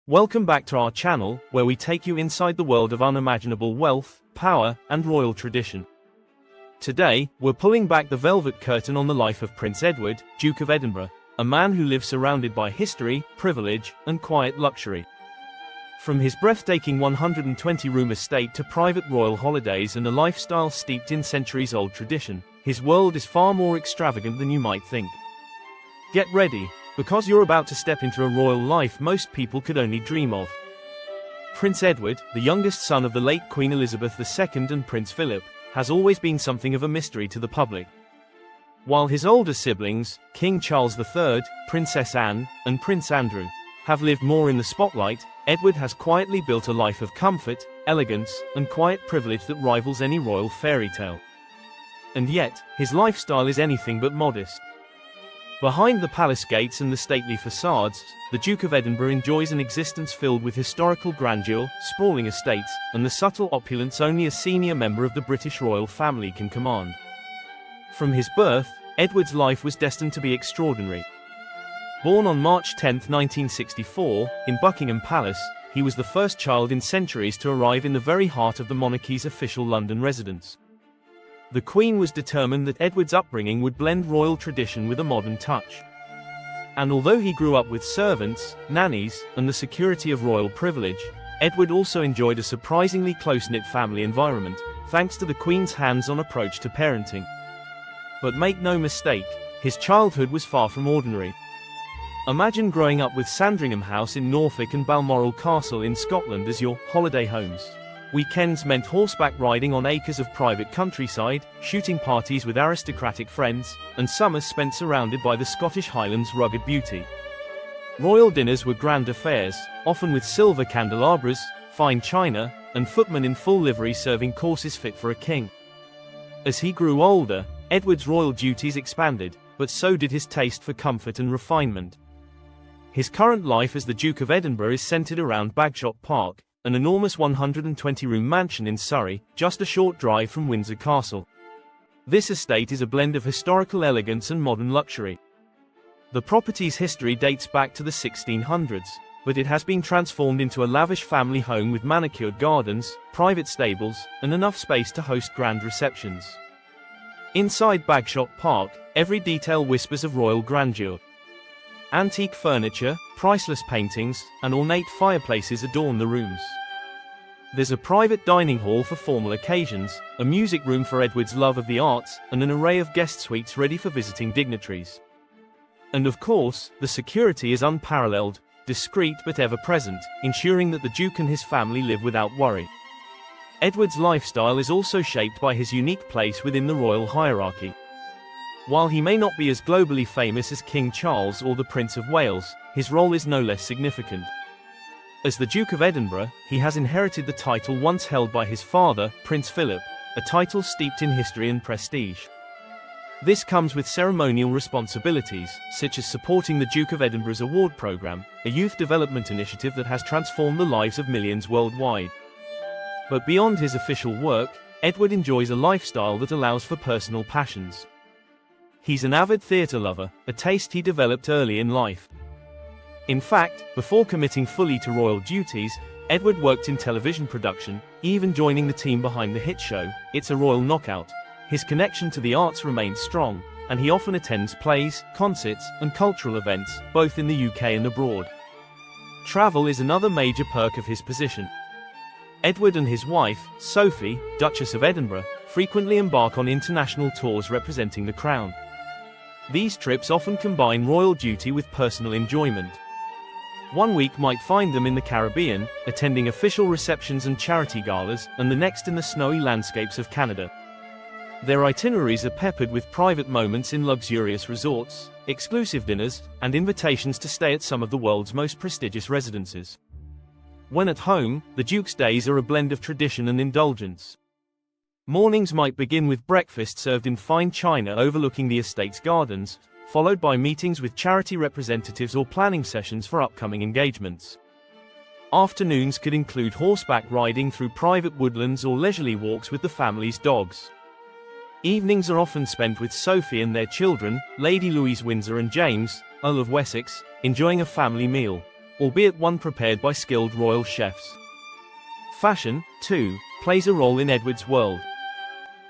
Welcome back to our channel, where we take you inside the world of unimaginable wealth, power, and royal tradition. Today, we're pulling back the velvet curtain on the life of Prince Edward, Duke of Edinburgh, a man who lives surrounded by history, privilege, and quiet luxury. From his breathtaking 120-room estate to private royal holidays and a lifestyle steeped in centuries-old tradition, his world is far more extravagant than you might think. Get ready, because you're about to step into a royal life most people could only dream of. Prince Edward, the youngest son of the late Queen Elizabeth II and Prince Philip, has always been something of a mystery to the public. While his older siblings, King Charles III, Princess Anne, and Prince Andrew, have lived more in the spotlight, Edward has quietly built a life of comfort, elegance, and quiet privilege that rivals any royal fairy tale. And yet, his lifestyle is anything but modest. Behind the palace gates and the stately facades, the Duke of Edinburgh enjoys an existence filled with historical grandeur, sprawling estates, and the subtle opulence only a senior member of the British royal family can command. From his birth, Edward's life was destined to be extraordinary. Born on March 10, 1964, in Buckingham Palace, he was the first child in centuries to arrive in the very heart of the monarchy's official London residence. The Queen was determined that Edward's upbringing would blend royal tradition with a modern touch. And although he grew up with servants, nannies, and the security of royal privilege, Edward also enjoyed a surprisingly close-knit family environment, thanks to the Queen's hands-on approach to parenting. But make no mistake, his childhood was far from ordinary. Imagine growing up with Sandringham House in Norfolk and Balmoral Castle in Scotland as your holiday homes. Weekends meant horseback riding on acres of private countryside, shooting parties with aristocratic friends, and summers spent surrounded by the Scottish Highlands' rugged beauty. Royal dinners were grand affairs, often with silver candelabras, fine china, and footmen in full livery serving courses fit for a king. As he grew older, Edward's royal duties expanded, but so did his taste for comfort and refinement. His current life as the Duke of Edinburgh is centered around Bagshot Park, an enormous 120-room mansion in Surrey, just a short drive from Windsor Castle. This estate is a blend of historical elegance and modern luxury. The property's history dates back to the 1600s, but it has been transformed into a lavish family home with manicured gardens, private stables, and enough space to host grand receptions. Inside Bagshot Park, every detail whispers of royal grandeur. Antique furniture, priceless paintings, and ornate fireplaces adorn the rooms. There's a private dining hall for formal occasions, a music room for Edward's love of the arts, and an array of guest suites ready for visiting dignitaries. And of course, the security is unparalleled, discreet but ever-present, ensuring that the Duke and his family live without worry. Edward's lifestyle is also shaped by his unique place within the royal hierarchy. While he may not be as globally famous as King Charles or the Prince of Wales, his role is no less significant. As the Duke of Edinburgh, he has inherited the title once held by his father, Prince Philip, a title steeped in history and prestige. This comes with ceremonial responsibilities, such as supporting the Duke of Edinburgh's award programme, a youth development initiative that has transformed the lives of millions worldwide. But beyond his official work, Edward enjoys a lifestyle that allows for personal passions. He's an avid theatre lover, a taste he developed early in life. In fact, before committing fully to royal duties, Edward worked in television production, even joining the team behind the hit show, It's a Royal Knockout. His connection to the arts remains strong, and he often attends plays, concerts, and cultural events, both in the UK and abroad. Travel is another major perk of his position. Edward and his wife, Sophie, Duchess of Edinburgh, frequently embark on international tours representing the crown. These trips often combine royal duty with personal enjoyment. One week might find them in the Caribbean, attending official receptions and charity galas, and the next in the snowy landscapes of Canada. Their itineraries are peppered with private moments in luxurious resorts, exclusive dinners, and invitations to stay at some of the world's most prestigious residences. When at home, the Duke's days are a blend of tradition and indulgence. Mornings might begin with breakfast served in fine china overlooking the estate's gardens, followed by meetings with charity representatives or planning sessions for upcoming engagements. Afternoons could include horseback riding through private woodlands or leisurely walks with the family's dogs. Evenings are often spent with Sophie and their children, Lady Louise Windsor and James, Earl of Wessex, enjoying a family meal. albeit one prepared by skilled royal chefs. Fashion, too, plays a role in Edward's world.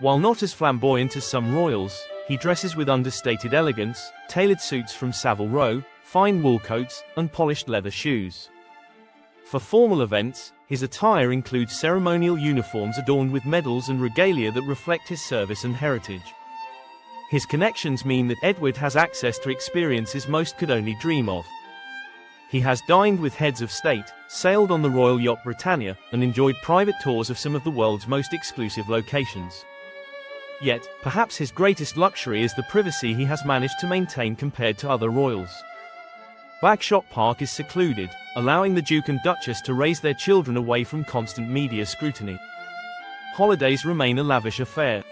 While not as flamboyant as some royals, he dresses with understated elegance, tailored suits from Savile Row, fine wool coats, and polished leather shoes. For formal events, his attire includes ceremonial uniforms adorned with medals and regalia that reflect his service and heritage. His connections mean that Edward has access to experiences most could only dream of. He has dined with heads of state, sailed on the royal yacht Britannia, and enjoyed private tours of some of the world's most exclusive locations. Yet, perhaps his greatest luxury is the privacy he has managed to maintain compared to other royals. Bagshot Park is secluded, allowing the Duke and Duchess to raise their children away from constant media scrutiny. Holidays remain a lavish affair.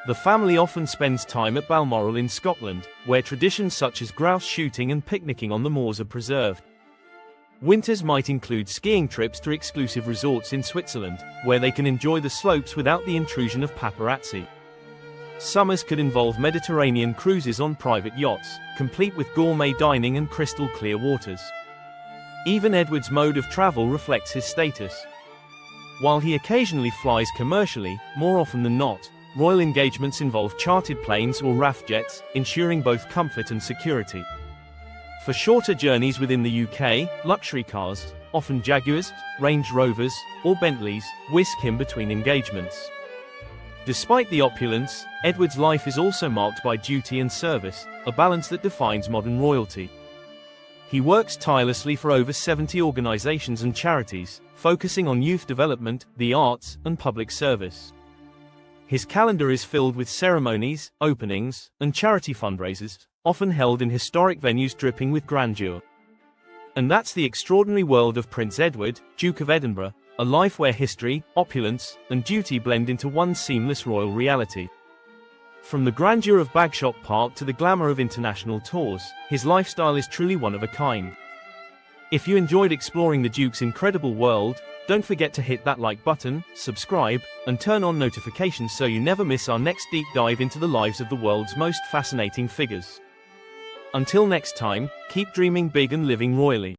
The family often spends time at Balmoral in Scotland, where traditions such as grouse shooting and picnicking on the moors are preserved. Winters might include skiing trips to exclusive resorts in Switzerland, where they can enjoy the slopes without the intrusion of paparazzi. Summers could involve Mediterranean cruises on private yachts, complete with gourmet dining and crystal-clear waters. Even Edward's mode of travel reflects his status. While he occasionally flies commercially, more often than not, royal engagements involve chartered planes or RAF jets, ensuring both comfort and security. For shorter journeys within the UK, luxury cars, often Jaguars, Range Rovers, or Bentleys, whisk him between engagements. Despite the opulence, Edward's life is also marked by duty and service, a balance that defines modern royalty. He works tirelessly for over 70 organizations and charities, focusing on youth development, the arts, and public service. His calendar is filled with ceremonies, openings, and charity fundraisers, often held in historic venues dripping with grandeur. And that's the extraordinary world of Prince Edward, Duke of Edinburgh, a life where history, opulence, and duty blend into one seamless royal reality. From the grandeur of Bagshot Park to the glamour of international tours, his lifestyle is truly one of a kind. If you enjoyed exploring the Duke's incredible world, don't forget to hit that like button, subscribe, and turn on notifications so you never miss our next deep dive into the lives of the world's most fascinating figures. Until next time, keep dreaming big and living royally.